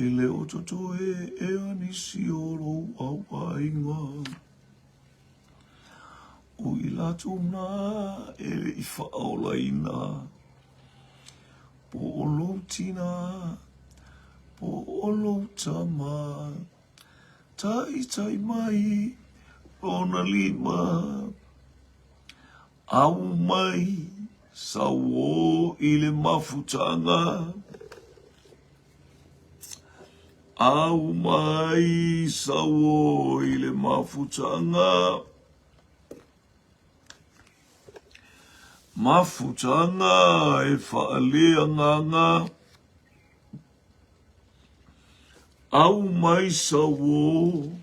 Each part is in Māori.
ele o toto e anisi o lo au ainga. O ilato na ele I whaolaina. Po o lo tina, po o lo tama. Tai mai, rona lima. Au mai, sawo I le mafutanga. Au mai, sawo I le mafutanga. Mafutanga e whaalea nganga. Au mai sawo.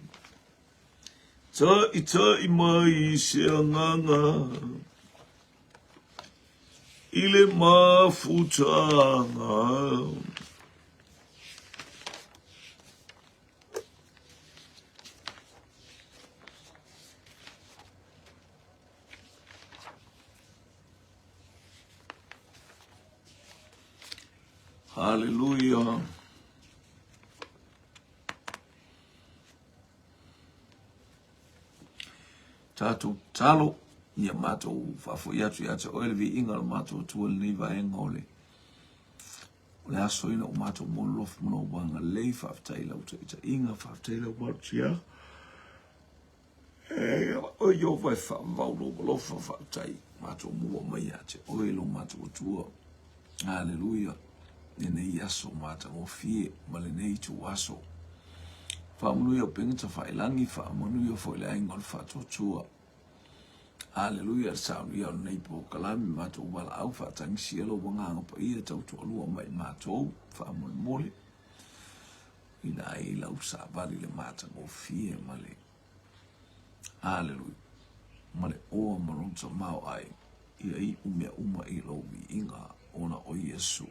Tai mai se nganga. Ile mafutanga. Hallelujah. Tatu talo ia mato fafo yatu yatu oelvi ingal mato tuol ni va engole. Le aso ina o mato molof mono wanga lei faftaila utaita inga faftaila watia. O yo vai fa vaulo lofa faftai mato muo mayate oelo mato tua. Hallelujah. Nene yaso mata mo fie malene tu waso. Fa munu yo pengta fa ilangi fa munu yo fo ile ingol fa totua. Hallelujah sound yo nei po kalami mato wala au fa tang sielo wanga pa ia tau to lu mai mato fa mon mole. Ina ila usa bali le mata mo fie male. Hallelujah. Male o maronta mau ai. Ia I umia uma I lobi inga ona o Yesu.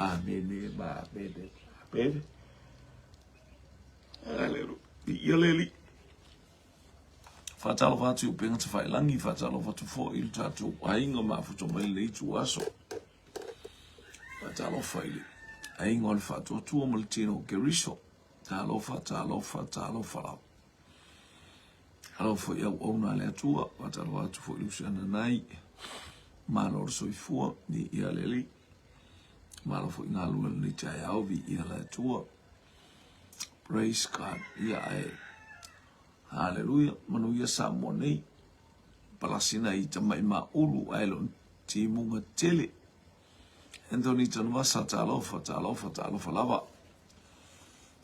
Amen, amen, amen. Hallelujah. Ialeli. Fatalo fatu o penga te fai langi, fatalo fatu fo il tatu ainga mafuto mai le itu aso. Fatalo fai le. Ainga o le fatu atua maltino geriso. Talo falau. Halo fo iau ona le atua, fatalo fatu fo ilusiana nai. Malo soifua ni ialeli. Malo fo ngā lua ni tai au vi ia la tua. Praise God. Ia ai. Hallelujah. Manu ia sa monei. Palasina I tamai ma ulu ailon ti munga tele. Anthony tanwa sa talofa lava.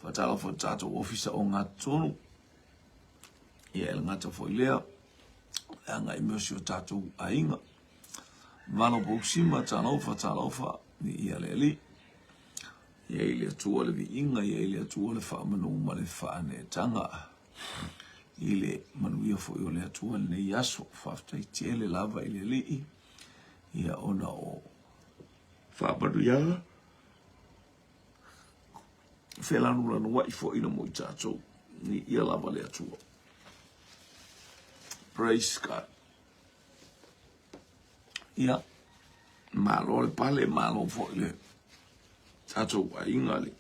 Fatalofa tato ofisa o ngā tonu. Ia el ngata fo ilea. Anga imosio tato ainga. Malo boksima talofa. Ni ia leli. Ia ilia tua le vi inga, ia ilia tua le wha manu ma le wha ne tanga. Ile manuia fo i o le atua ne yaso, whaftai tiele lava ile lii. Ia ona o wha manu iaga. Whelanu lanu wai fo ina mo I tātou. Ni ia lava le atua. Praise God. Ia. Malo le pale malo fo le tato wa ingali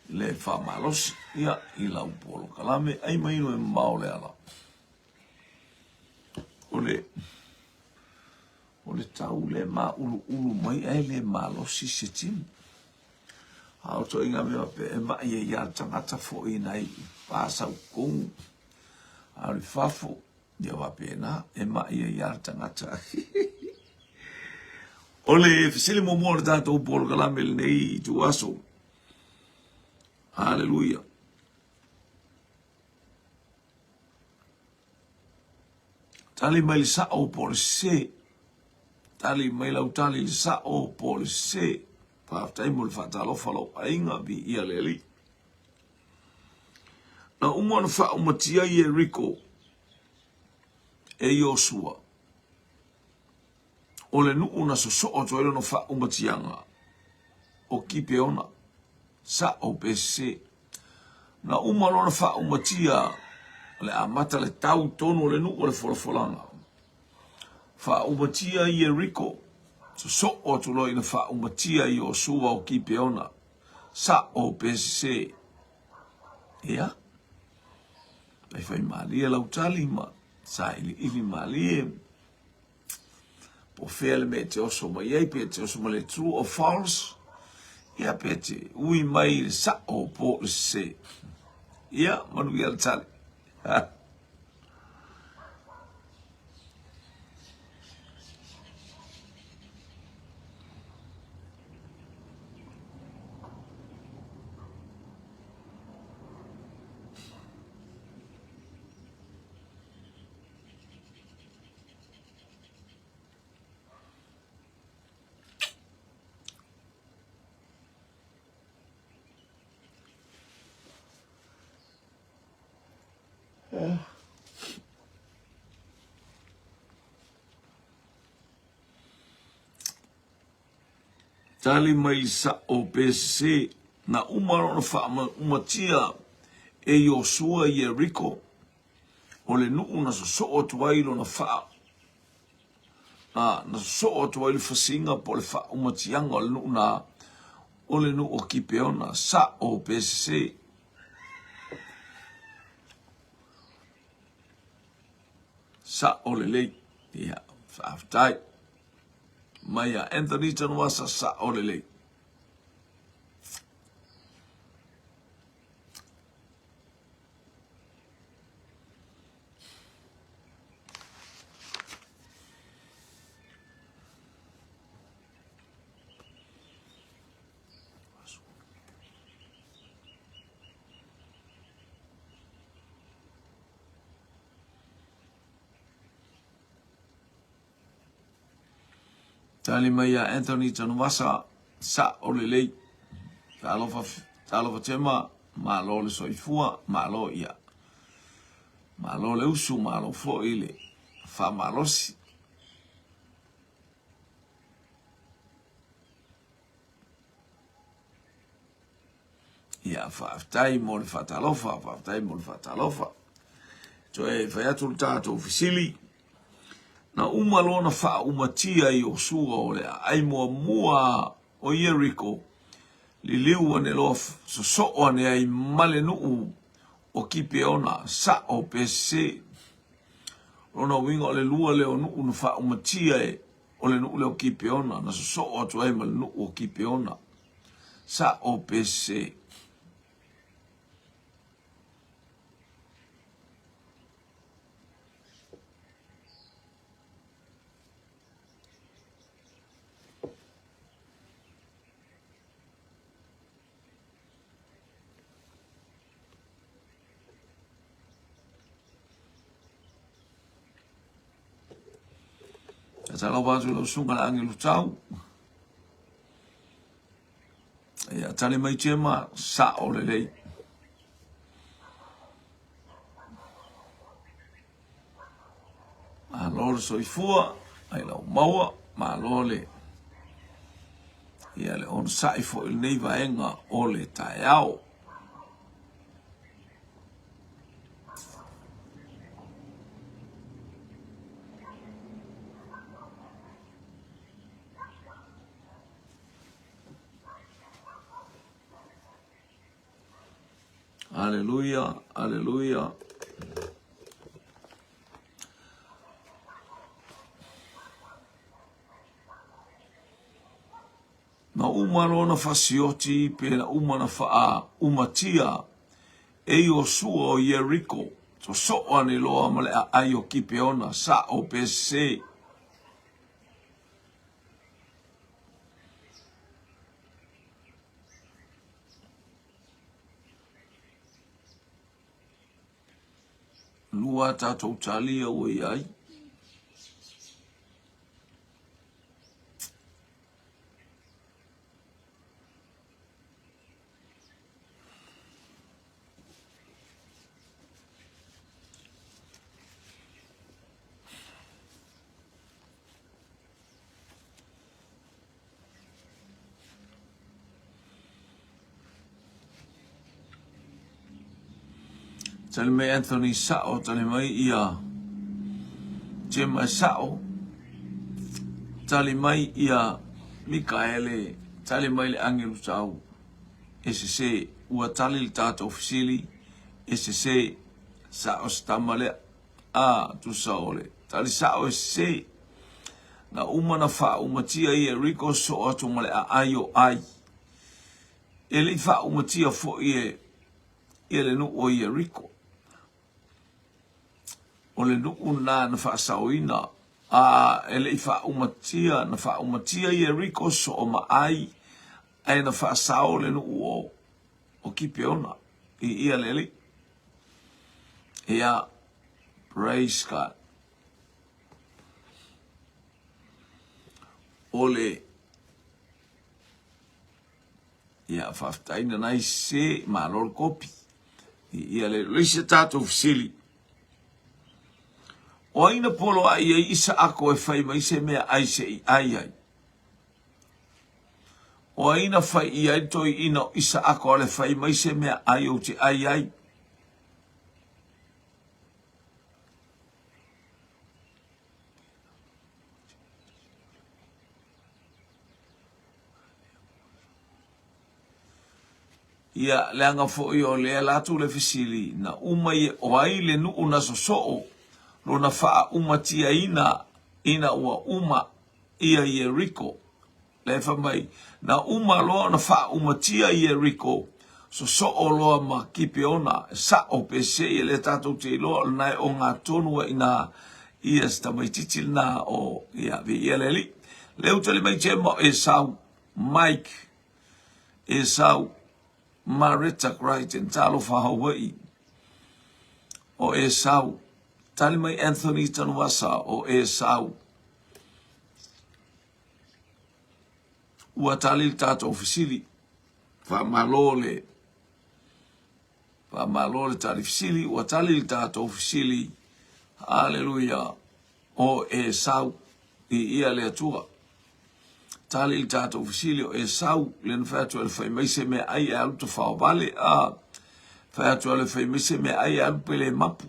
le fa malos ia ila upolo kalame ai mai no maole ala ole tau le ma ulu mai ai le malos si tim auto inga me pe ma ia ya tangata fo inai pasa kung ali fafo dia wa pena e ma ia ia tangata. Ole fisili mo mo dato por galamel nei tu aso. Hallelujah. Tali mai sa o por se. Tali mai lau tali sa o por se. Pa taimul fatalo falo ainga bi ia leli. Na umon fa umatia ye Rico. E Joshua. O le nuu na so o to no fa umatianga. O kipe ona. Sa o pese. Na umano na fa umatia. Le amata le tau tono le nuu le folanga. Fa umatia Jericho. so o tu lo ina fa umatia I o sua o kipe ona sa o PSC ia pai fai malia lau tali ma sa ili malia po fele me te oso ma iei pe te oso ma le true or false ia pe te ui mai sa o po se ia manu ia tali tali mai sa o PSC na umaro na fa umatia e Yosua Jericho o le nuu na so o tuailo na fa na so o tuailo fasinga po le fa umatianga o le nuu na o le nuu o kipeona sa o PSC sa o le lei ia whaaftai mai a Anthony Tanuasa sa o le lei tali mai a Anthony Tanuasa sa o le lei talofa tema ma lo le soifua ma lo ia ma lo le usu ma lo fo ile fa malosi ia faaftai mo le fatalofa faaftai mo le fatalofa toe fai atu le tatou fisili na uma lona fa umatia I o sua o le ai mua o Jericho li liu ane lo so ane ai male nuu o kipe ona sa o PSC lona winga o le lua le o nuu na fa umatia o le nuu le o kipe ona na so o atu ai male nuu o kipe ona sa o PSC Tala watu lo sunga la angilu tau. Ia tale mai chema sa o le lei. Ma lor soifua, ai lau maua, ma lole. Ia le on saifo il nei vaenga o le taiao. Aleluia, aleluia. Na umaro na fasioti pe na umana faa umatia e o sua o Jericho. So ane loa male a ayo kipeona sa o PSC. Lua tatou talia o iai. Tale mai Anthony Sao, tale mai ia Jema Sao, tali mai ia Mikaele, tali mai le angelu tau, se ua tali le tātou fisili, se sa o stamale a tu saole, tali sa o se na umana fa umatia ia Rico so atu male a ayo ai. Ele fa umatia fo ie le nu o ia Rico. O le nu una na fa sauina a ele fa umatia na fa umatia ia Rico so o ma ai na fa sao le nu o kipeona i ia lele. Ia praise God. Ole ia faftaina nai se malol kopi ia le lise tātou fisili o aina polo ai isa ako e fai mai se mea ai se i ai o aina fai i ai toi ina isa ako le fai mai se mea ai o te ai ia leanga fo i o lea latu le fisili na umai o ai le nu una so lo na faa umatia ina ua uma ia Rico le fa mai na uma lo na faa umatia ia Rico so o lo ma kipeona sa o pese le tatu te lo na o nga tonu ina ia sta mai titil na o ia vi ia leli le utele mai chemo sau Mike sau Marita Crichton talo fa Hawaii o sau tali mai Anthony Tanuasa o sau ua tali tato fisili fa malole tali fisili ua tali tato fisili haleluya o sau i ia le atua tali tato fisili o sau le nfatu le fai mai se me ai alu to fa vale fatu le fai mai se me ai alu pele mapu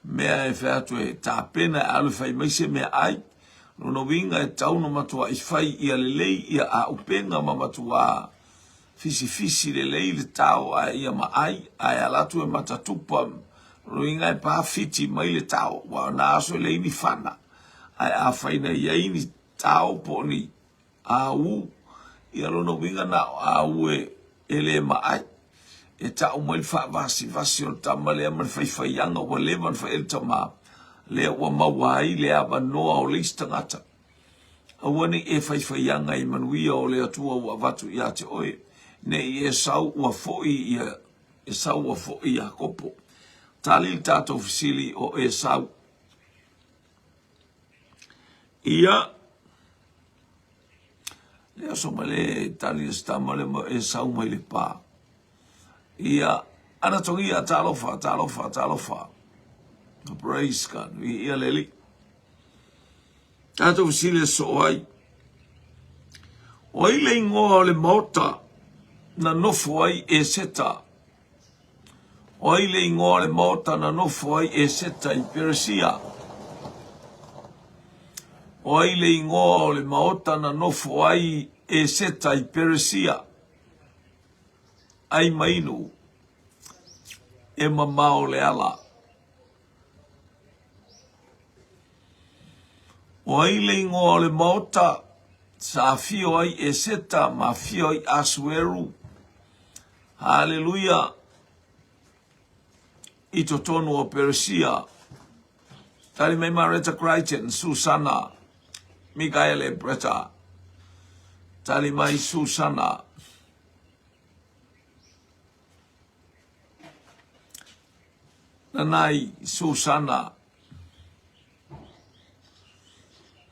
mea e fatu e ta pena alu fai mai se me ai no winga e tau no matua i fai ia le lei ia a upenga ma matua fisi le lei le tau a ia ma ai alatu e matatupa no winga e pa fiti mai le tau wa na aso le ni fana a fai na ia ini tau poni ia no winga na ele ma ai e tau mai fa vasi o tamale ma fai anga o le man fa el tama le wa mawai le aba noa o lista ngata awani e fai anga i manuia o le atua wa vatu ia te oe ne i sau wa foi ia kopo tali tato fisili o sau ia le aso male tali sta male mo sau mai le pa ia ana tongia talofa praise God ia leli tato fisili so ai o ile ingoa le mota na nofo ai seta o ile ingoa le mota na nofo ai seta i Persia o ile ingoa le mota na nofo ai seta i Persia ai mainu e mamao le ala o ile ingoa le mota sa fio ai seta ma fio ai Asueru haleluya ito tonu o Persia tali mai Marita Crichton Susana Mikaele Breta tali mai Susana nanai Susana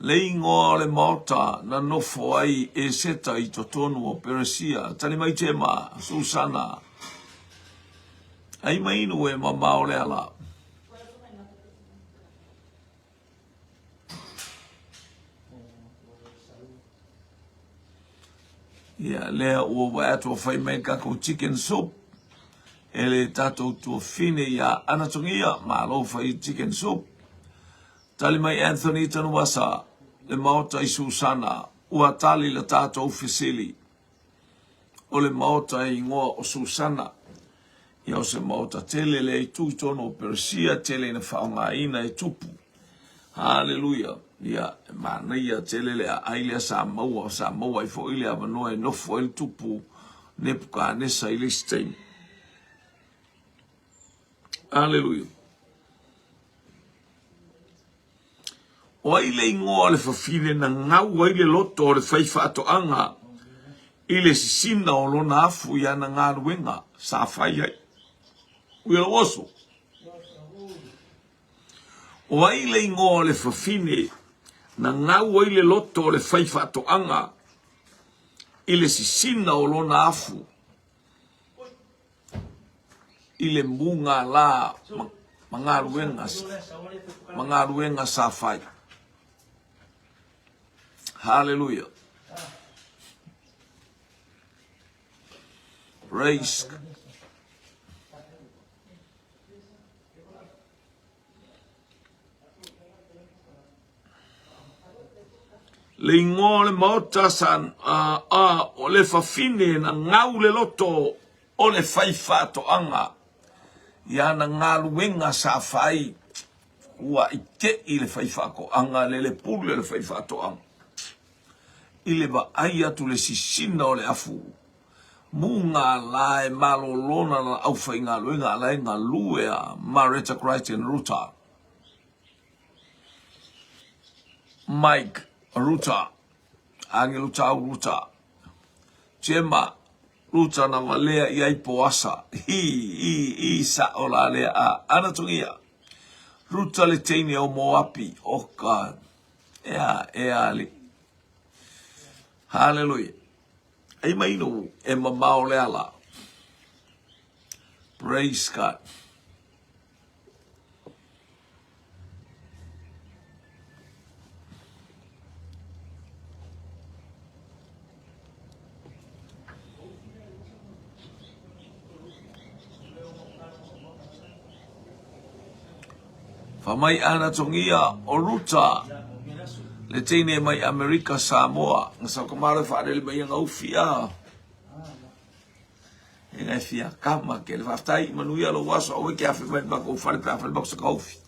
leingo le mota na nofo ai seta i totonu o Persia tali mai tema Susana ai mai no e mamao le ala ia le o wa to fai mai ka ko chicken soup ele tato to fine ia anatongia ma lo fai chicken soup tali mai Anthony Tanuasa le maota i Susana, ua tali le tātou fesili. O le maota i ngoa o Susana, ia o se maota tele le i tūtono o Persia, tele na whaongaina e tupu. Hallelujah. Ia, mana ia tele le a aile sa maua i fo ile a manoa e nofo il tupu, nepuka nesa i le stein. Hallelujah. O ile ingoa le fafine na ngau ile loto o le faifa ato anga, ile sisina o lona afu ia na ngā ruenga sa whai ai. Uia oso. O ile ingoa le fafine na ngau ile loto o le faifa ato anga, ile sisina o lona afu, ile mbunga la mga ruenga sa whai. Hallelujah. Praise God. Le ingoa le maota san o le fafine na ngau le loto o le faifato anga. Ia na ngā luenga sa whai ua ike i le faifako anga le pulu le faifato anga. I le ba ai atu le sisina o le afu. Mu ngā lae malolona na au whai ngā luenga lai ngā luea Marita Crichton Ruta. Mike Ruta. Angelo Tau Ruta. Chema Ruta na malea i aipo asa. I sa o la lea a anatungia. Ruta le teine o Moapi. Oh God. Ea ali. Hallelujah. Ai maino e mamao le ala. Praise God. Famai ana tongia o Ruta. Le teine mai Amerika Samoa. Ngasa kamare whaare le mai ngau fia. E ngai fia kama ke le whaftai manuia lo waso oe ke awhi mai bako whaare pia whaare bako sa kaufi.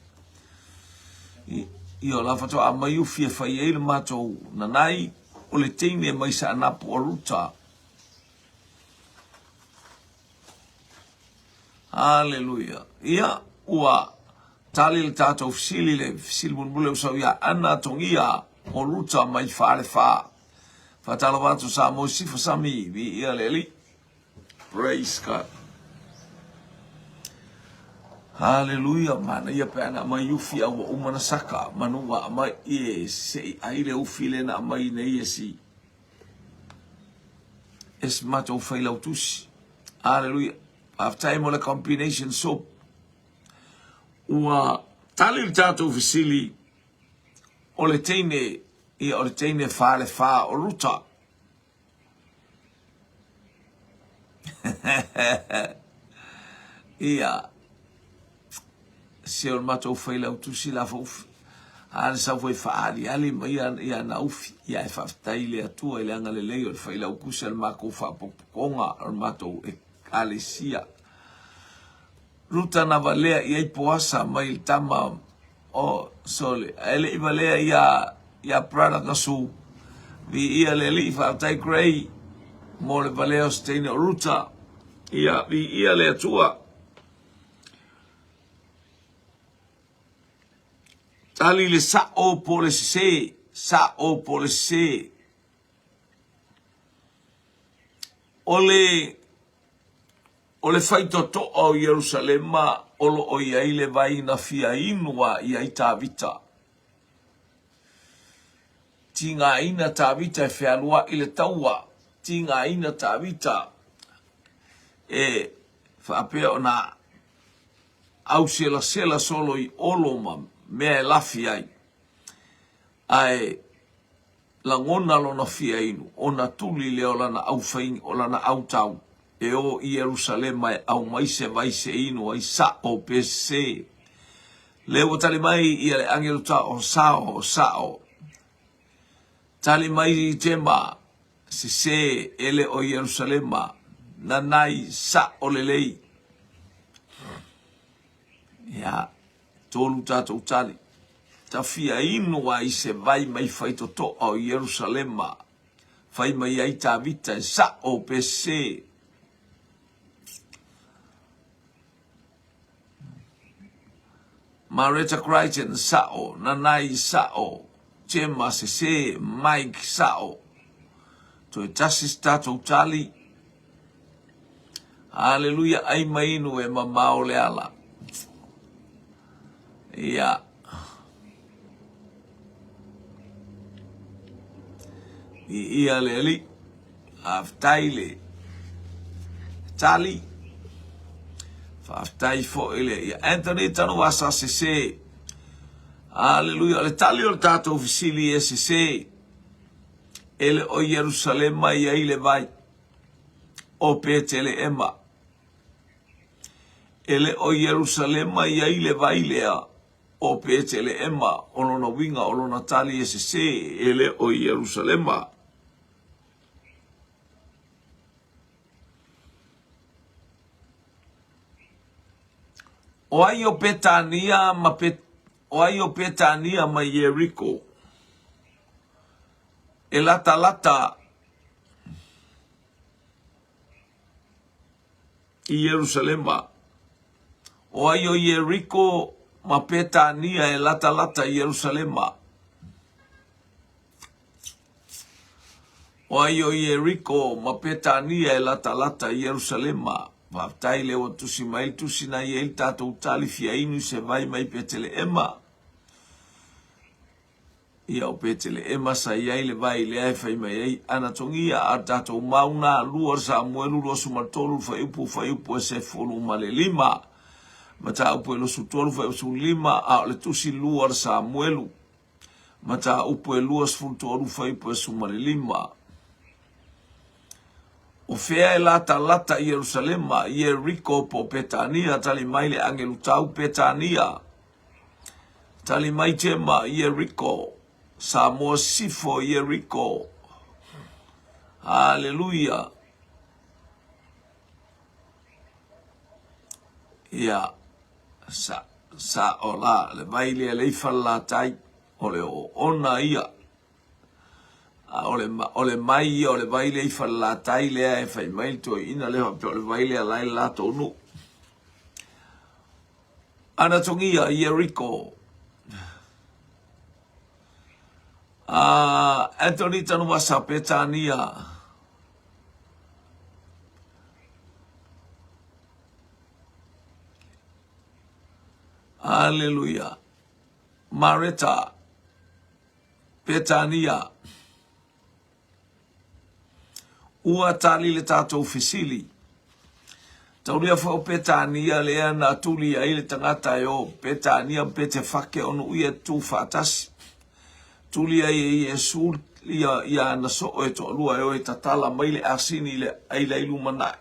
I o la whato a mai ufia whai eile matou nanai o le teine mai sa anapu o Ruta. Hallelujah. Ia ua tali le tātou fisili le fisili munbule usau ia ana tongia o Ruta mai whaare wha. Whatala watu sa mo sifa sami vi ia leli. Praise God. Hallelujah. Mana ia peana mai ufi au umana saka. Manua mai ie se aile ufi le na mai ne ie si. Es mato faila utusi. Hallelujah. After mo le combination soap. Ua tali le tātou fisili o le teine whaare wha o Ruta. Ia se o matou whaila utusi la faufi. Hane sa fwoi whaari ali ma ia na ufi. Ia e whaftai le atua i le anga le leo le whaila ukusi al mako whapoponga al matou e kalesia. Ruta na valea i aipo asa mai il tama o sole. Ele i valea ia prada kasu. Vi ia le li whaftai grey. Mo le valea o steine o Ruta. Vi ia le atua. Tali le sa o pole se. Sa o pole se. O le whaitoto o Jerusalema olo o iai le vai na fia inua i ai tāvita. Ti ngā ina tāvita e whialua i le taua. Ti ngā ina tāvita e whaapea o nā au sela solo i oloma mea e lafi ai. Ai langona lona fia inu. O na tuli leo lana au whaini o lana au tau. E o i Jerusalema e au maise inu ai sa o pese. Leo tali mai i ale angelu ta o sao. Tali mai tema se ele o Yerusalema nanai sa olelei. Ya tolu tatou tali. Tafia inu wa ise vai mai faitoto o Yerusalema. Fai mai aita vita sa o pese. Mareta Crichton sao, nanai sao, Chema se Mike sao. To e tasis tatou tali. Hallelujah, ai mainu e mamao le ala. Ia. Ia le ali. Aftaile. Tali. Faftai fo ele. Ia Anthony tanu wasa se. Hallelujah, le tali o tatou fisili e se. Ele o Yerusalema ia ile vai. O petele ema. Ele o Yerusalema ia ile vai lea. O petele ema. Olona winga, olona tali e se. Ele o Yerusalema. O ai o Petania ma Jericho. E lata i Yerusalema. O ai o Jericho ma Petania e lata i Yerusalema. O ai o Jericho ma Petania e lata i Yerusalema. Vaptaile o tusi mai tusi na ye tatou tali fia inu se vai mai petele ema. Ia o petele ema sa iai le vai le ai fai mai ai anatongia a tatou mauna lua Samuelu lo sumatolu fai upu e se folu male lima. Mata upu e lo sutolu fai usu lima a le tusi lua Samuelu. Mata upu e lua sfultolu fai upu e sumale lima. O fea e lata i Yerusalema, Jericho po Petania, tali mai le angelu tau Petania. Tali mai tema Jericho, Samoa sifo Jericho. Hallelujah. Ia, sa ola, le vai le leifala tai, ole o ona ia. Ole mai ole vai le falla tai le e fai mai to ina le ole vai le lai la to nu ana tongia Jericho Anthony tanu wasa Petania Hallelujah Marita Petania Ua tali le tatou fisili. Taulia fa o Petania le ana tuli ai le tangata e o Petania pete fake onu ia tu fatasi. Tuli ai e Yesu ia na so e to lua e o e tatala mai le asini le ai le ilumana.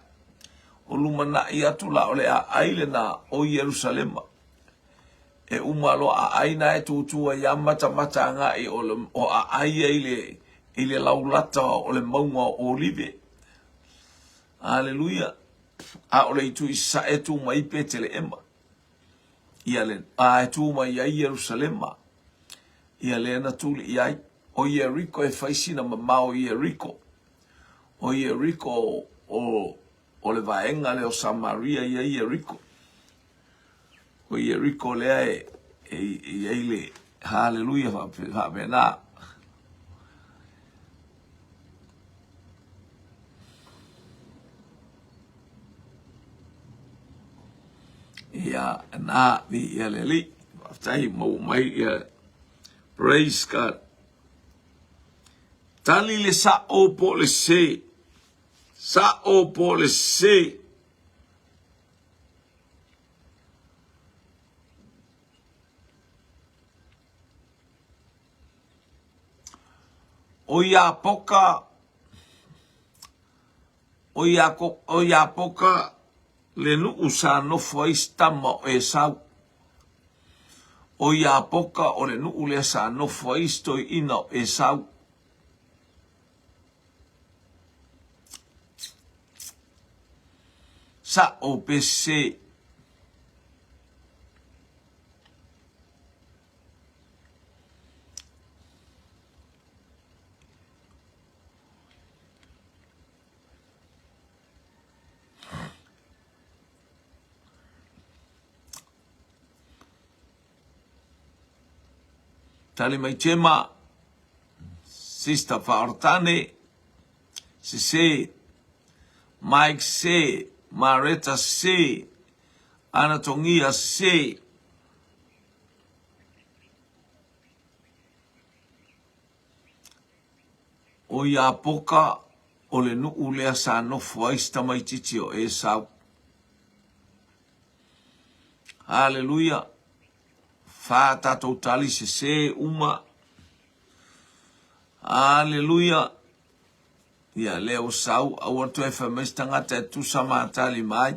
O lumana ia tula o le a aile na o Yerusalema. E umalo a aina e tutua ia mata nga e o a ai ile laulata o le maunga o olive. Hallelujah. A ole itu isa etu mai petele ema. Ia le etu mai ia Yerusalema. Ia le na tuli ia o Jericho e faisina mamao Jericho. O Jericho o le vaenga le o Samaria ia Jericho. O Jericho le le hallelujah va bena. Ia na vi ia le li tai mo mai ia praise God tali le sa o po le se o ia poka le nu usa no foi stama e sau o ia poka o le nu le sa no foi sto ina e sau sa o pese. Tali mai chema, Sister Faortane, se, Mike se, Mareta se, Anatongia se, o ia poka o le nuu lea sa nofu aista mai titi o e sau. Hallelujah. Fa tatou tali se uma. Hallelujah. Ia leo sau au atu e whamesta ngata e tusa maatali mai.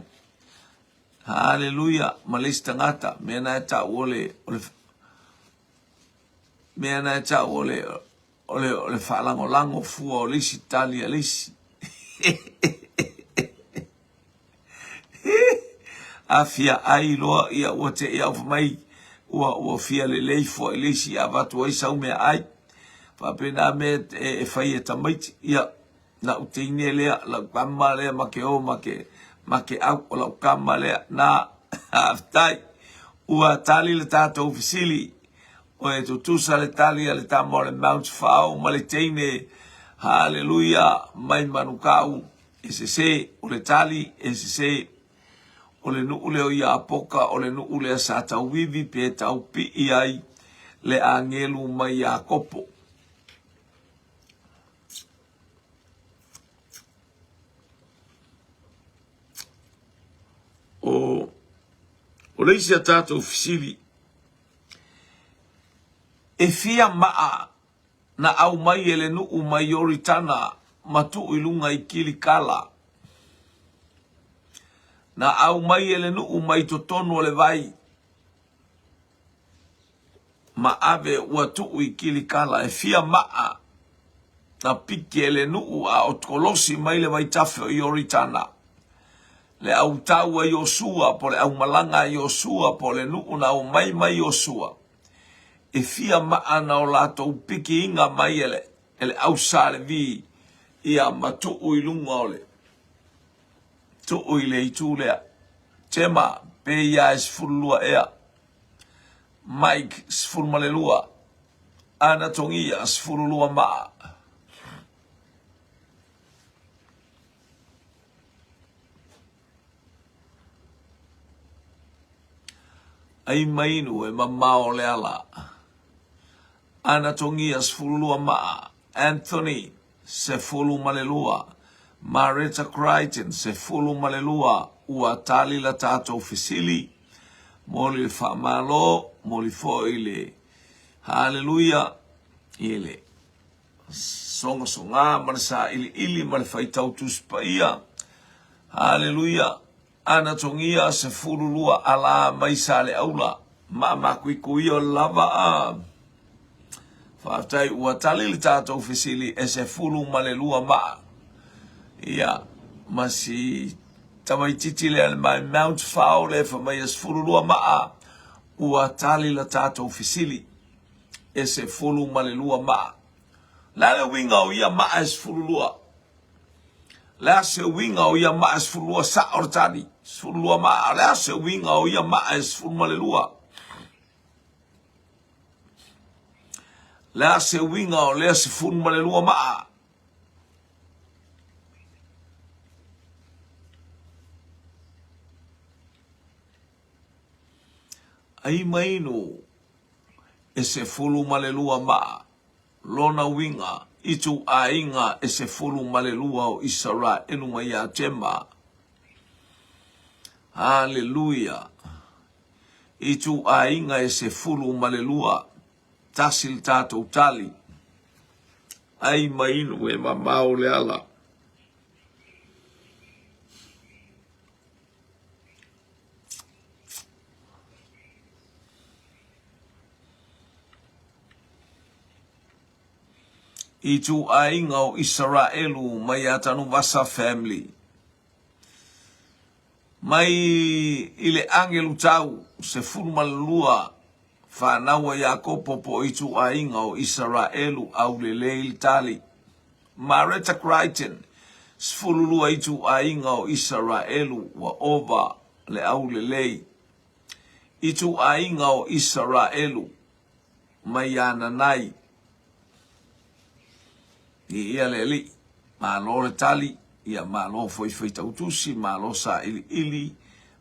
Hallelujah. Malista ngata. Mena e ta ole mena e ta ole whalango lango fua o lisi tali a lisi. Afia ai loa ia ua te ia mai ua fia le leifo e lisi a vatu ai sau mea ai. Whapena me e whai e tamaiti ia na uteine lea la kama lea make o make au o la kama lea na aftai ua tali le tātou fisili o e tutusa le tali le tamo le Mount Fao ma le teine hallelujah mai manukau e se o le tali e se o le nuu leo ia apoka o le nuu lea sa tau vivi pe tau pi ai le angelu mai a kopo. O leisi a tātou fisili e fia maa na au mai ele nuu mai oritana matu ilunga i kili kala na au mai ele nuu mai totonu le vai ma ave watu i kili kala e fia maa na piki ele nuu a otkolosi mai le vai tafe i oritana le au tau a Yosua po le au malanga a Yosua po le nuu na au mai Yosua e fia maa na o lato piki inga mai ele au sale vi ia matu i lunga ole tu i le itu lea tema pe ia esfulua ea Mike sfulmalelua Anatongia sfulua maa ai mainu e mamao le ala. Anatongia sfulua maa. Anthony se fulu malelua. Marita Crichton se fulu malelua. Ua tali la tato fisili. Moli fa malo. Moli fo ile. Hallelujah. Ile. Songa songa. Marisa ili marifaitau tuspaia. Hallelujah. Anatongia se furulua ala maisale aula ma kuikuio lava a fatai watali li tato fisili e se fulu malelua ma ia masi tamaititi le mai Mount Fao le fa mai es furulua ma watali la tato fisili e se fulu malelua ma la le winga o ia ma es furulua la se winga o ia ma es furulua sa ortani furulua ma la se winga o ia ma es furmalelua la se winga o le se furmalelua ma ai maino e se furmalelua ma lona winga itu ainga e se fulu malelua o Isara enu mai a tema. Hallelujah. Itu ainga e se fulu malelua tasil tato tali. Ai mainu e mamao le ala. Itu ainga o Israelu mai atanu vasa family. mai ile angelu tau se fulmalua whanawa Iakopo po itu ainga o Israelu au le leil tali. Mareta Crichton sfululua itu ainga o Israelu wa ova le au le lei. Itu ainga o Israelu mai ana nai. Ia le li malo le tali. Ia malo foi tautusi, malo sa ili,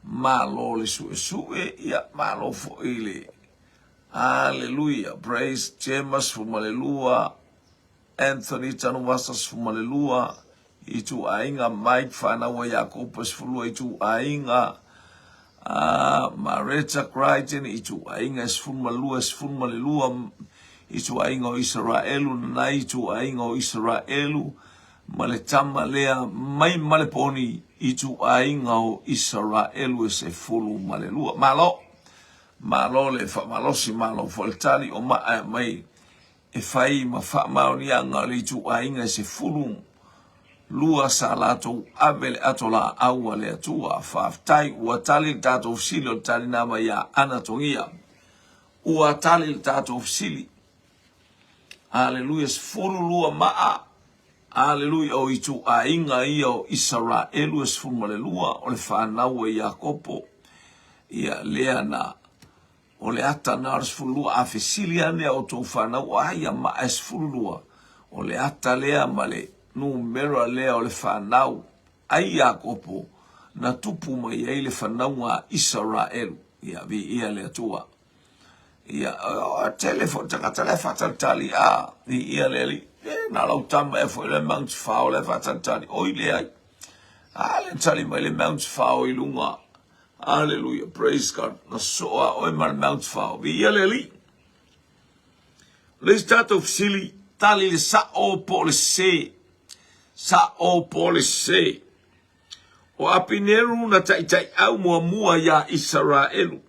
malo le sue, ia malo fo ile. Hallelujah, praise James fumalelua, Anthony Tanuvasas fumalelua, itu ainga Mike Fanawa Yakopus fulua itu ainga, Mareta Crichton itu ainga sfumalelua, itu ainga Israelu, na itu ainga Israelu, male tama lea mai male poni itu ainga o Israelu se fulu malelua malo le fa malo si malo voltali o mai e fai ma fa maoni anga le itu ainga se fulu lua salato abel atola awa le atua fa tai watali tato silo tali nama ya anatongia watali tato sili hallelujah fulu lua maa. Hallelujah o itu ainga ia o Israelu es fumalelua o le whanau e Iakopo ia leana o le ata na es fulua a fesilia nea o tō whanau aia ma es fulua o le ata lea male numera lea o le whanau ai Iakopo na tupu mai ai le whanau a Israelu ia vi ia lea tua ia telefon taka telefon tali a ia leli na lau tama e foi le Mount Fao le fatantani o ile ai. Ale tali mai le Mount Fao i lunga. Hallelujah, praise God. Na soa o e Mount Fao. Vi ile li. Le stato fsili tali le sa o police. Sa o police. O apineru na tai au mua ya Israelu.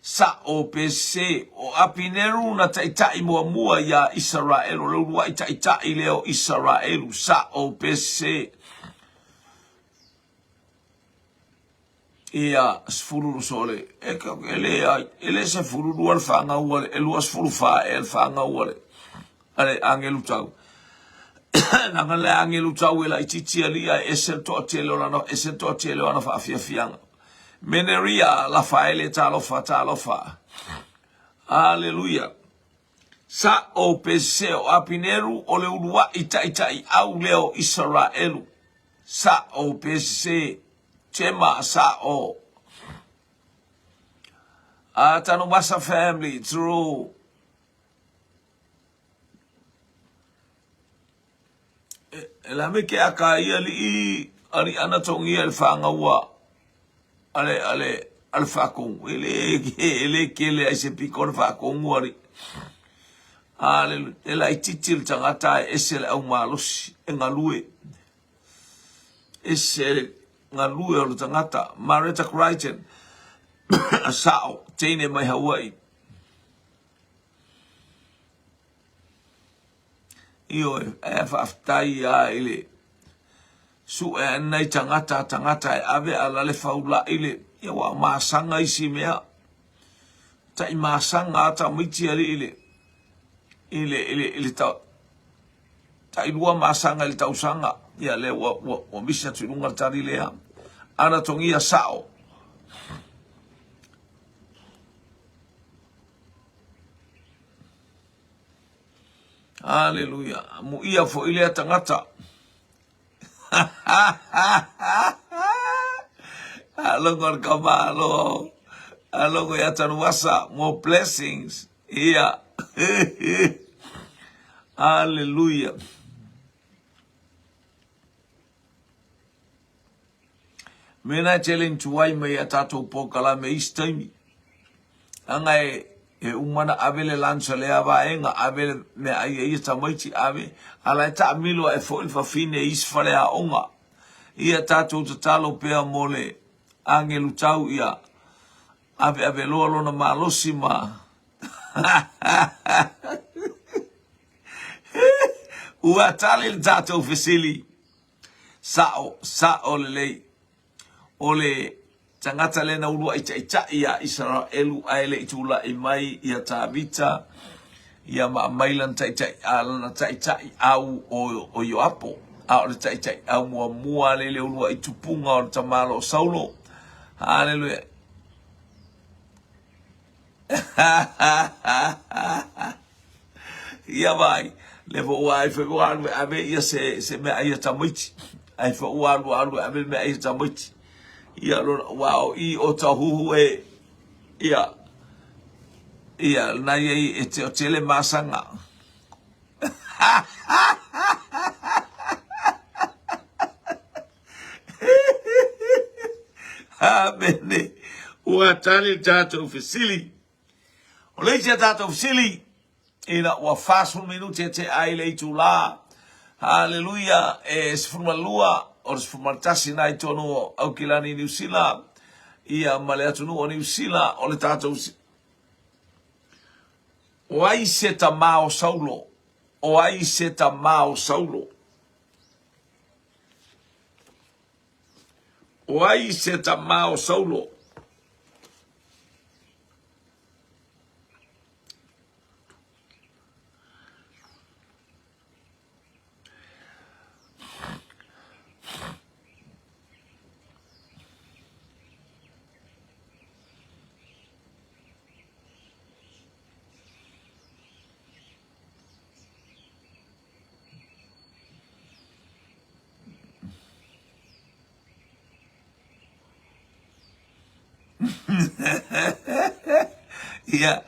Sa o PC o apineru na taitai mua ya Israelu lo wa taitai leo Israelu sa o PC ia sfuru sole ele se furu dual fanga wale elu sfuru fa el fanga wale ale angelu tau na ngale angelu tau ela ititi alia esel to telo no esel to telo na fa fianga Meneria la faele talofa. Hallelujah. Sa o peseo apineru o le urua itai au leo Israelu. Sa o pese tema sa o. Tanumasa family through la me ke aka ia li ari anatongi el fangawa. Ale fakong ele kele ai se pikon fakong wari ale ela ititil tangata esel au malos engalue esel ngalue o tangata Mareta Crichton sao tene mai Hawaii io e faftai ile su e nei tangata e ave ala le faula ile ia wa masanga isi mea tai masanga ata miti ile ta tai lua masanga ile tausanga ia le wa misa tulunga tari lea ana tongia sao hallelujah mu ia fo ile tangata Alongor kamalo. Alongo ya tanwasa. More blessings. Yeah. Hallelujah. Mena challenge wai me ya tato pokala me istaimi. Angai e umana abele lancha le ava enga abele me ai tamaiti ave ala ta milo e fo fa fine isfale a onga ia tato talo pea mole angelu tau ia ave lo na malosi ma ua tali tato fesili sao lei ole tangata le na ulua icha ia Israelu aile itula imai ia Tabita ia maamailan tai alana tai au o Yoapo au le tai au mua le ulua itupunga o tamalo Saulo. Hallelujah. Ia vai le vo ai fe wan ave ia se me ai tamuiti ai fo walu ave me ai tamuiti ia lo wow I o tahu ia na ye e tele masanga amene o tali tato ofisili o le tato ofisili ina wa fasul minute te ai le tula. Hallelujah. Sfumalua o sfumaltasi na itono au kilani New Zealand ia maleatunu o New Zealand o le tato o ai seta mao Saulo o ai seta mao Saulo o ai seta mao Saulo ia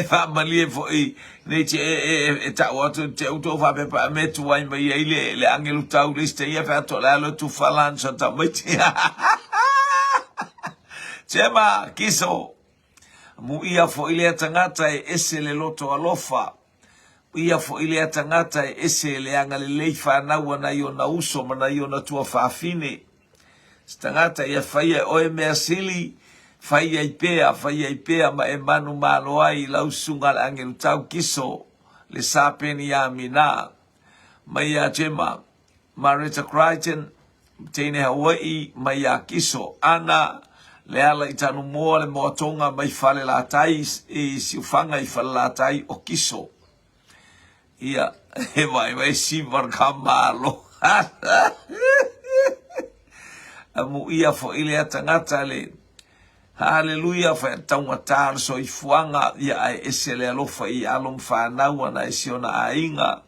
fa malie fo I ne che ta wato te auto fa pe pa metu wai mai le angelu tau liste ia fa to la lo tu falan so ta mai chema kiso mu ia fo ile tangata ese le loto alofa ia fo ile tangata ese le anga le leifa na wana yo na uso mana yo na tua fa fine stangata ia fa ia o me asili fai ai pea ma e manu malo ai lau sunga angelu tau kiso le sapeni ya mina mai a chema Marita Crichton tene Hawaii mai a kiso ana le ala itanu moa le moatonga mai fale la tai I siufanga I fale la tai o kiso ia he vai si marka malo amu ia fo ile atangata le Hallelujah fa taunga tar so I fuanga ia ai esele alofa I alom fa naua na esiona ainga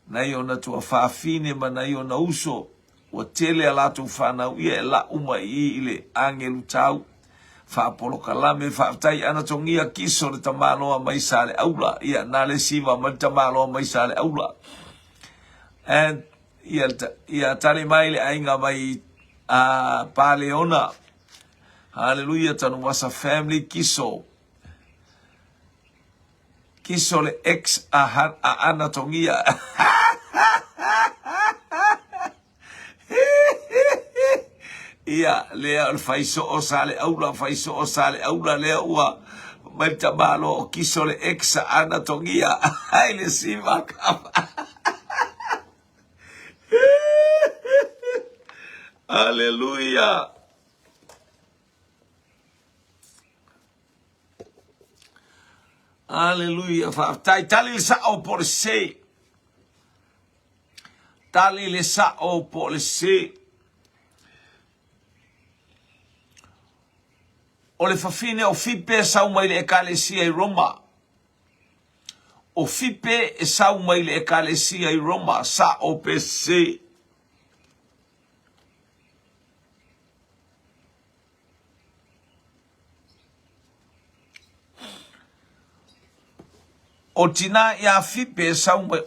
na iona tua fa fine ma na iona uso o tele ala tu fa na ia la uma I ile angelu tau fa polo kalame fa tai ana tongia kiso le tamalo mai sale aula ia na le siva ma tamalo mai sale aula and ia tali mai le ainga mai a paleona. Hallelujah, tanu wasa family kiso le ex a anatomia ia lea faiso o sale aula lea ua maltamalo o kiso le ex a anatomia ai le siva kapa Hallelujah. Hallelujah. Tali le sao por se. Tali le sao por se. O le fafine o fipe sau mai le ekalesia I Roma. O fipe e sau mai le ekalesia I Roma. Sao pe se. O tina ia fipe sau mai.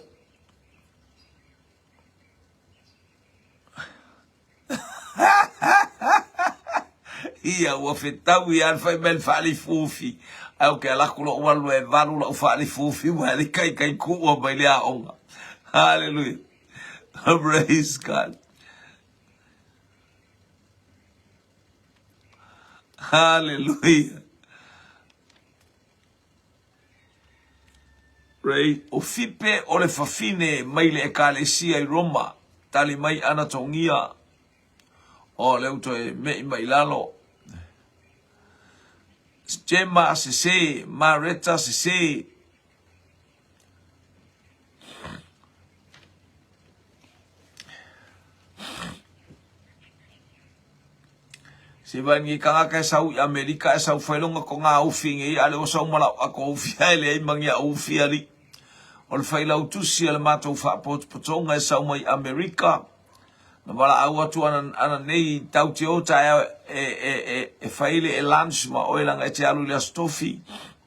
Ia ua fetau I alfa I men fali fufi. Au ke ala kulo walu e valu la fali fufi. Wali kai kuwa mai lea onga. Hallelujah. Praise God. Hallelujah. Right. O fipe o le fafine mai le ekalesia I Roma. Tali mai anatongia. O leo to e me mai lalo. Gemma se Mareta se se bangi kanga ka sau Amerika sau failonga ko nga ufingi ale o sau mala ako ufia ele mangi ufi ali o le faila utusi ale mato fa potonga sau mai Amerika na bala au atu ana nei tau te o ta e faile e lunch ma o langa te alu le stofi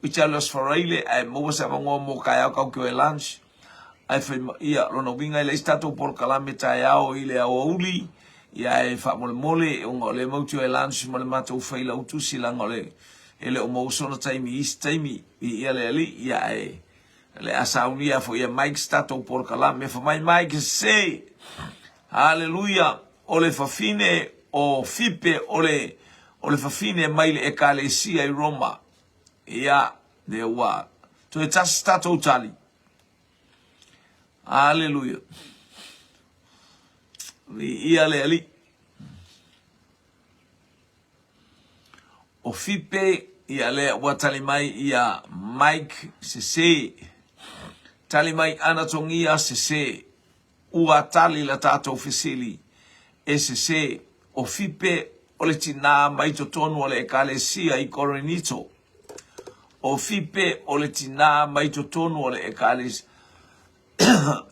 i te alu sfaraile e mo sa mo kaya ka ko e lunch ai fe ia lo no vinga le stato por kalame ta ya o ile o uli ia e fa mole o le mo tu e lunch mo le mato faila utusi langa le ele o mo so na time is time ia le ali ia e le asaunia fo ia Mike stato por kalame fo mai Mike se Hallelujah. Ole fafine o fipe ole fafine mai le ekalesia I Roma. Ia de wa. To e tasta totally. Hallelujah. Ia le ali. O fipe ia le watali mai ia Mike se tali mai anatongia se ua tali la tato ofisili SC o fipe o le tina mai to tonu o le ekalesia I Korinito o fipe o le tina mai to tonu o le ekalesia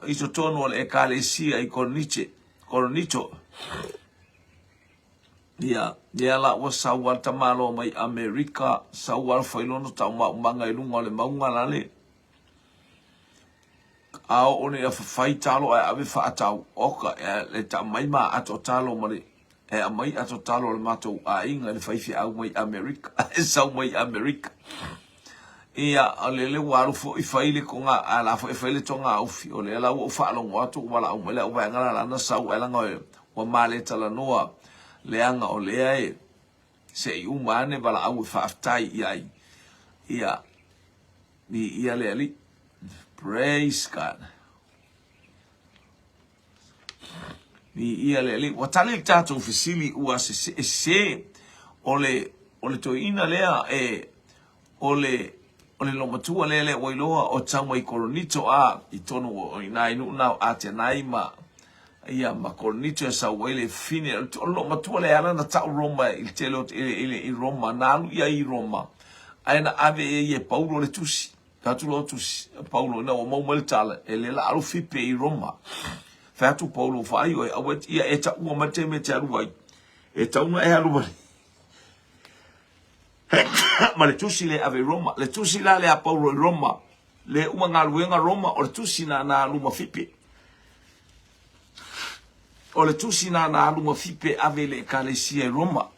I to tonu o le ekalesia I Korinito ia la wa sawal tamalo mai Amerika sawal failono tama umanga ilunga le maunga lale ao one a fai talo a ave fa atau oka le ta mai ma ato talo mari e mai ato talo le mato a inga le fai fi au mai America sau mai America ia ale waru fo I fai le konga ala fo fai le tonga au fi o le la o fa lo watu wala o mele o va ngala la na sau ela ngo o male tala noa le anga o le ai se u mane bala au fa tai ia ni ia le ali. Praise God. Ni ia le watali tato ofisili ua se ole to ina lea ole lo matua lele wailoa o tama I Korinito a I tono o ina inu na ate naima ia ma Korinito sa wele fine lo matua le ana na tau Roma il telo I Roma nalu ia I Roma aina ave ye Paulo le tusi Tatulo tusi Paulo na o mau tala ele la alu fipe I Roma Fatu Paulo fai o awet ia eta ua mate me te aruai e tauna e alu bari ma le tusi le ave Roma le tusi la le a Paulo I Roma le uma ngaluenga Roma o le tusi na alu mafipe o le tusi na alu mafipe ave le ekalesia I Roma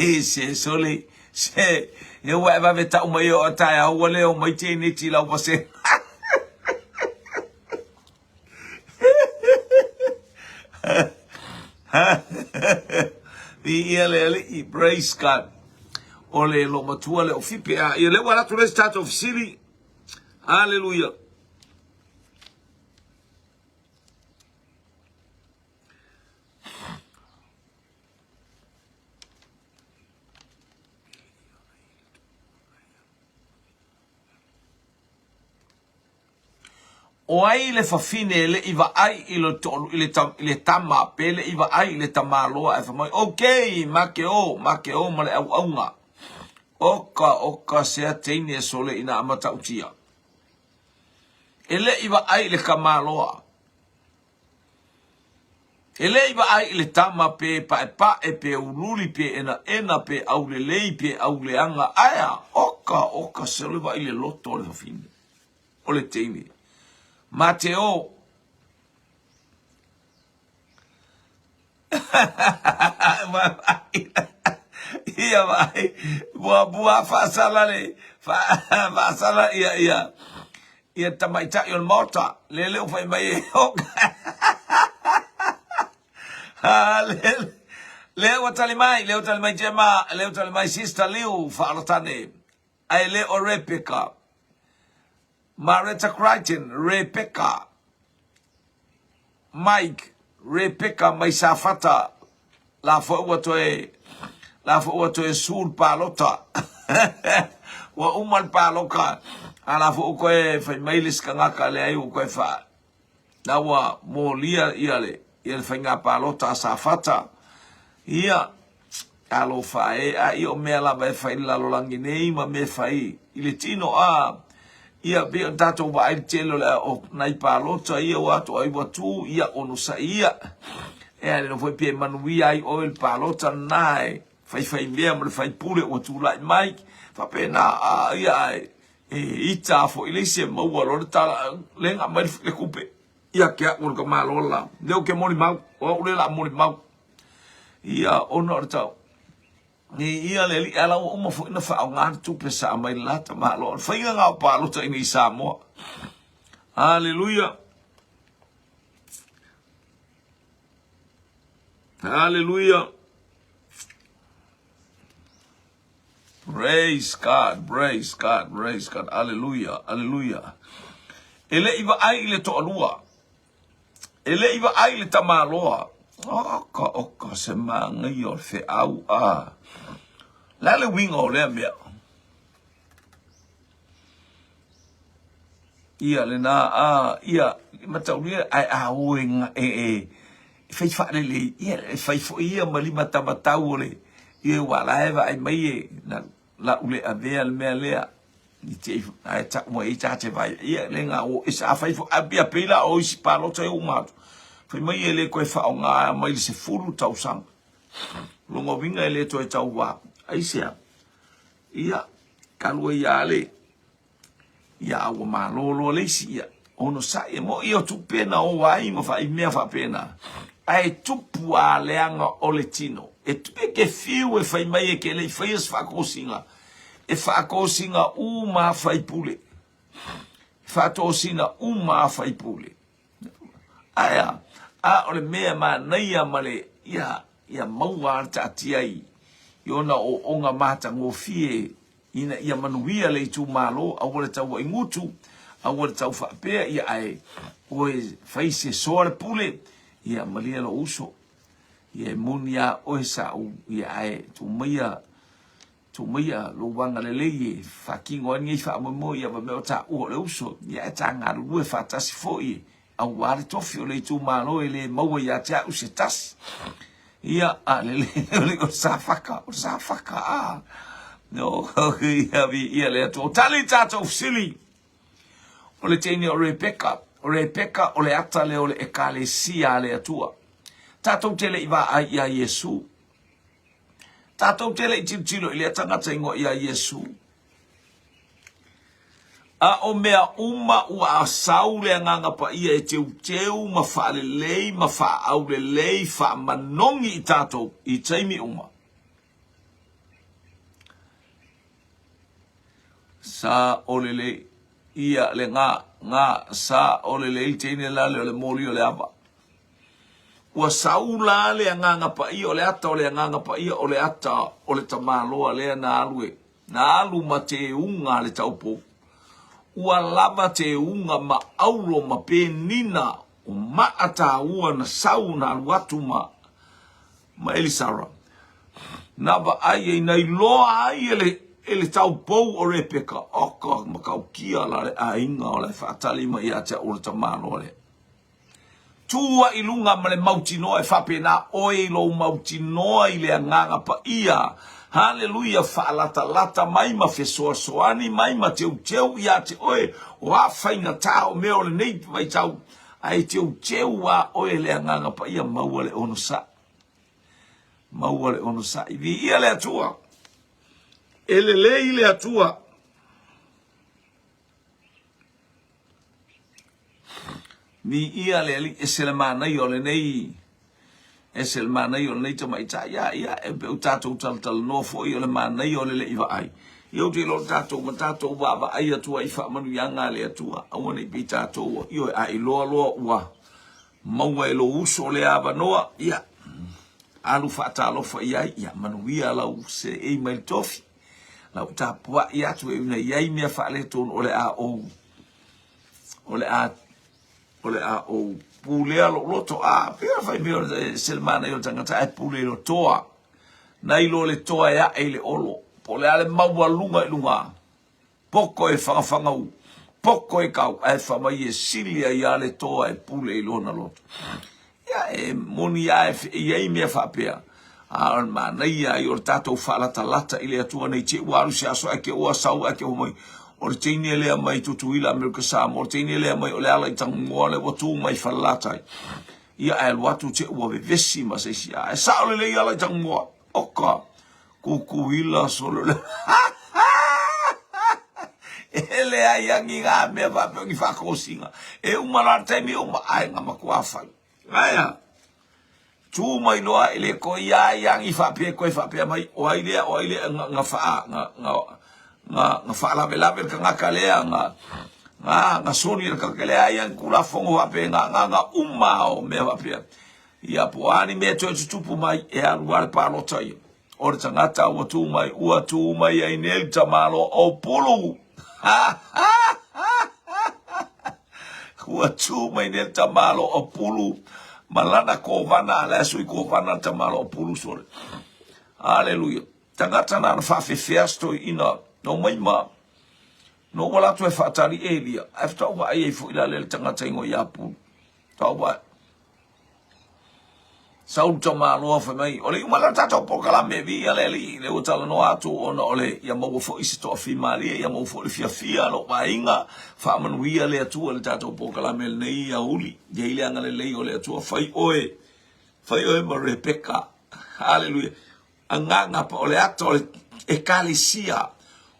se sole se eu vai ver tá uma eu tá o le o mai te niti la você e ele praise God ole lo matua le ofipe a ele wala tu le start of city hallelujah o ai le fafine le iva ai ilo tolu ile tama pele iva ai le tamaloa e famai okay makeo male au nga oka se tene sole ina amata utia ele iva ai le kamaloa ele iva ai le tama pe pa e pe ululi pe ena pe au le lei pe au le anga aya oka se le va ile loto le fafine o le tene Mateo ia vai boa fasala le fasala ia tamaita il morta le fai mai le watali mai jema le watali mai sister liu falatane ai le orepeka Marita Crichton, Rebecca, Mike, Rebecca Maisafata, la fo sul palota. Wa umal paloka, ala fo koe fai mailis kangaka le ai koe fa. Na wa molia iale whainga palota safata. Ia alo fae a io mea la vai fai lalo langi nei ma me fai. Ile tino ia be tato wa ai telo le o nai palota ia watu ai watu ia ono sa ia. E ale no foi pie manui ai o il palota nai. Fai mea mo fai pule o tu lai mai. Fa pena ia ita fo ile se mo lo ta lenga mai le kupe. Ia kia o ka malola. Leo ke mori mau o ule la mori mau. Ia ono tau. Ni ia le ala o mo fo na fa nga tu pesa mai la ta malo. Fa ia nga pa lo ta ni Samoa. Hallelujah. Hallelujah. Praise God, praise God, praise God. Hallelujah, hallelujah. Ele iwa ai le to alua. Ele iwa ai le tamaloa. Oka se mangi o fe au a. Lale wingo le mea. Ia le na ia mataulia ai wenga fai fa le ia fai fo ia mali matamatau le. Ia wala eva ai mai la ule avea le mea lea. Ni te ai ta mo i ta te vai. Ia le nga o isa fai fo abia pila o isi palota e umatu. Fai mai ele koe fa o ngā mai se furu tau sang. Longo vinga ele to e tau wā. Aisea. Ia kalua ia le. Ia awa malolo le si ia. Ono sa ia mo ia tu pena o wai ma fa i mea fa pena. Ai tupu a leanga o le tino. E tupe ke fiu e fai mai e ke le fai es whakosinga. E whakosinga u maa fai pule. Whatosinga u maa fai pule. Aia, ole mea maa naia male ia maua arta atiai. Iona o onga mata ngofie. Ina ia manuia le tu malo, awale tau ingutu, awale tau whapea ia ai. Oe fai se soare pule. Ia malia lo uso. Ia munia oe sa u ia ai tu mia lo wanga le leye fakingo ni fa mo ia me ta o le uso ia ta nga lu fa ta si foi au wari tofio le tu malo ele mo ia ta usitas ia ale le sa faka no ia le to tali tato sili o le teni o Rebecca o le ata le o le ekalesia le atua tato tele iwa ai ia Yesu. Tatou tele i tilo ili atangata ingo ia Yesu. A o mea uma ua asau le anganga pa ia e teu ma faa le lei ma faa au le lei faa manongi i tatou i taimi uma. Sa o le lei ia le ngā sa o le lei teine la le moli o le ava. Ua saula le anganga pa ia o le ata o le anganga pa ia o le ata o le tamaloa lea na alu ma te unga le taupo. Ua lava te unga ma aulo ma penina o maata ua na sau na aluatu ma Elisara. Nava ai nei loa ai ele taupo o Rebecca. Oka makau kia la le a inga o le whaatali ma ia te o le tamaloa le. Tua ilunga male mautinoa e whapena oe lo mautinoa i le anganga pa ia. Hallelujah, whaalata mai ma whesoa soani mai ma teu ia te oe o a whainga tau meo le nei mai tau ai teu a oe le anganga pa ia maua le ono sa. Maua le ono sa. Iwi ia le atua. Ele lei le atua. Ni ia le ali eselmana yo le nei eselmana yo nei to mai ta ia e be utato tal no fo yo le mana yo le iva ai yo te lo tato matato wa ai atu ai fa manu yanga le atu awone bi tato yo ai lo wa mau e lo uso le ava noa ia alu fa ta lo fo ia manu ia la se e mai tofi la ta po ia tu e una ia me fa le ton ole a o ole a o pulea lo to a pera fai me selmana yo tangata e pule lo toa nai lo le toa ya e le olo pole ale maua lunga poko e fanga u poko e kau e fama ye silia ya le toa e pule lo na lo ya e moni ya e me fa pea al mana ia yo tato fala talata ile atua nei che waru se aso ake o sau ake o mai o tini le mai tutuila me sa mo tini le mai o le ala tang mo le watu mai falata ia el watu che o vesi ma se sia e sa le ala tang mo oka kukuila solo le ele ai nginga me va ngi fa kosinga e uma la temi uma ai ngama kwa fa aya tu mai loa ele ko ia yang I fa pe ko fa pe mai o ile nga fa nga fa la vela ka nga kalea nga soni ka kalea yang kula fongo wa pe nga uma o me va pe ia po ani me to tupu mai e aluar pa lo tai o tangata o tu mai ai nel tamalo o pulu o tu mai nel tamalo o pulu malana ko vana la sui ko vana tamalo pulu sore haleluya tangata na fa fe festo ina no mai ma no wala tu fa tali elia after wa ai fu ila le tangata ngo ya pu tawa sau tamalo fa mai ole mala tato pokala me vi ale le utala no atu ona ole ya mo fo isi to fi mali ya mo fo fia lo bainga fa man wi ale atu ole tato pokala me nei ya uli je ile ngale le ole atu fai oe mo Rebecca hallelujah anga pa ole ato e kalisia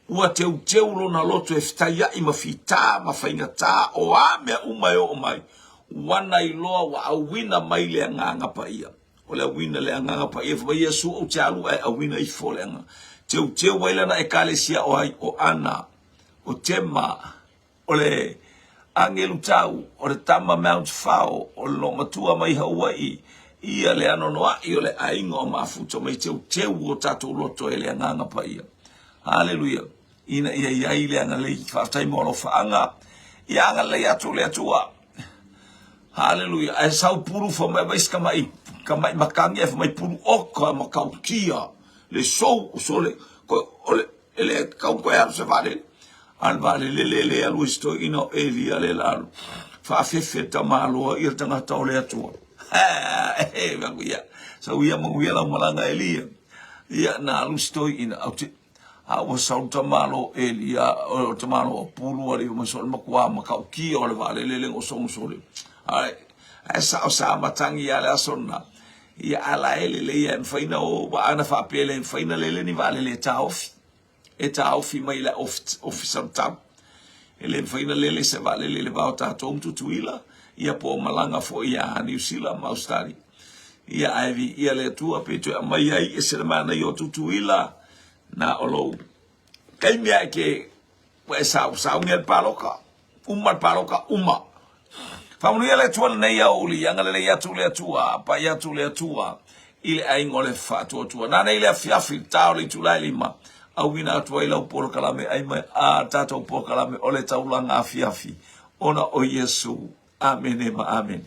ua teu lo na loto e fitaia I mafita mafainga ta o ame o mai wana iloa wa awina mai le nganga pa ia o le awina le nganga pa ia fa Yesu o chalu ai awina I folenga teu waila na ekalesia o ai o ana o tema o le angelu tau o le tama Mount Fao o lo matua mai Hawaii ia le anonoa I o le ainga o mafuto mai teu o tatu loto e le nganga pa ia hallelujah ina ia ile anga le fatai mo lo faanga ia anga le atu le atua hallelujah ai sau puru fo mai kamai makangi e mai puru oka makaukia le so le ko ole ele kau ko ya se vale al vale le alu sto ino elia le lalu fa fefe tamalo I tanga tole atu vanguia so ia mo ia la malanga elia ia na alu sto ina auti a o sau tamalo elia o tamalo puru ali mo so makwa makaukia ole vale le o so le ai esa sa matangi ala sonna ia ala ele ia faina o ana fa pele faina le ni vale le taofi mai la officer tam ele faina le se vale le va ta tom tutuila ia po malanga fo ia New Zealand Australia ia aivi ia le tua peto mai ai ese mana yo tutuila na olo kai mia ke sa ngel paloka uma Famunia le tua nei auli anga le ya tu le tua pa ya tu le tua ile ai ngole fa tua na nei le fiafi tau le tu lai lima au wina tua ile por kalame ai mai a tato por kalame ole taulanga fiafi ona o Yesu amen.